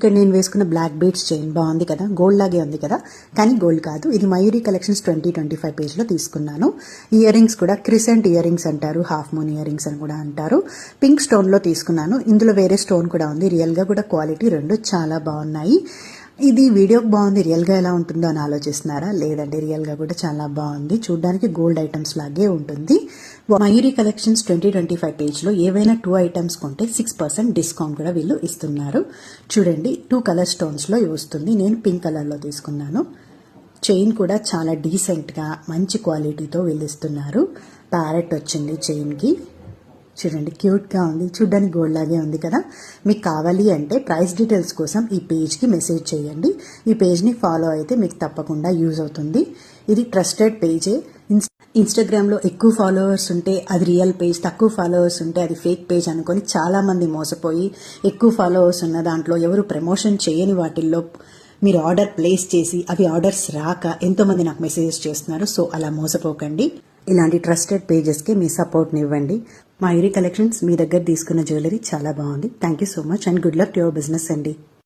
ఇక్కడ నేను వేసుకున్న బ్లాక్ బీడ్స్ చైన్ బాగుంది కదా, గోల్డ్ లాగే ఉంది కదా, కానీ గోల్డ్ కాదు. ఇది మయూరి కలెక్షన్స్ 2025 పేజ్లో తీసుకున్నాను. ఇయర్ రింగ్స్ కూడా క్రిసెంట్ ఇయర్ రింగ్స్ అంటారు, హాఫ్ మూన్ ఇయర్ రింగ్స్ అని కూడా అంటారు. పింక్ స్టోన్లో తీసుకున్నాను. ఇందులో వేరే స్టోన్ కూడా ఉంది. రియల్గా కూడా క్వాలిటీ రెండు చాలా బాగున్నాయి. ఇది వీడియోకి బాగుంది, రియల్గా ఎలా ఉంటుందో అని ఆలోచిస్తున్నారా? లేదండి, రియల్గా కూడా చాలా బాగుంది. చూడడానికి గోల్డ్ ఐటమ్స్ లాగే ఉంటుంది. మయూరి కలెక్షన్స్ 2025 పేజ్లో ఏవైనా 2 ఐటమ్స్ కొంటే 6% డిస్కౌంట్ కూడా వీళ్ళు ఇస్తున్నారు. చూడండి, 2 కలర్ స్టోన్స్లో వస్తుంది. నేను పింక్ కలర్లో తీసుకున్నాను. చైన్ కూడా చాలా డీసెంట్గా మంచి క్వాలిటీతో వీళ్ళు ఇస్తున్నారు. ప్యారెట్ వచ్చింది చైన్కి. చూడండి, క్యూట్గా ఉంది. చూడ్డానికి గోల్డ్ లాగే ఉంది కదా. మీకు కావాలి అంటే ప్రైస్ డీటెయిల్స్ కోసం ఈ పేజ్కి మెసేజ్ చేయండి. ఈ పేజ్ని ఫాలో అయితే మీకు తప్పకుండా యూజ్ అవుతుంది. ఇది ట్రస్టెడ్ పేజే. ఇన్స్టాగ్రామ్లో ఎక్కువ ఫాలోవర్స్ ఉంటే అది రియల్ పేజ్, తక్కువ ఫాలోవర్స్ ఉంటే అది ఫేక్ పేజ్ అనుకొని చాలామంది మోసపోయి ఎక్కువ ఫాలోవర్స్ ఉన్న దాంట్లో ఎవరు ప్రమోషన్ చేయని వాటిల్లో మీరు ఆర్డర్ ప్లేస్ చేసి అవి ఆర్డర్స్ రాక ఎంతోమంది నాకు మెసేజెస్ చేస్తున్నారు. సో అలా మోసపోకండి. ఇలాంటి ట్రస్టెడ్ పేజెస్కి మీ సపోర్ట్ని ఇవ్వండి. మయూరి కలెక్షన్స్ మీ దగ్గర తీసుకున్న జ్యువెలరీ చాలా బాగుంది. Thank you so much and good luck to your business అండి.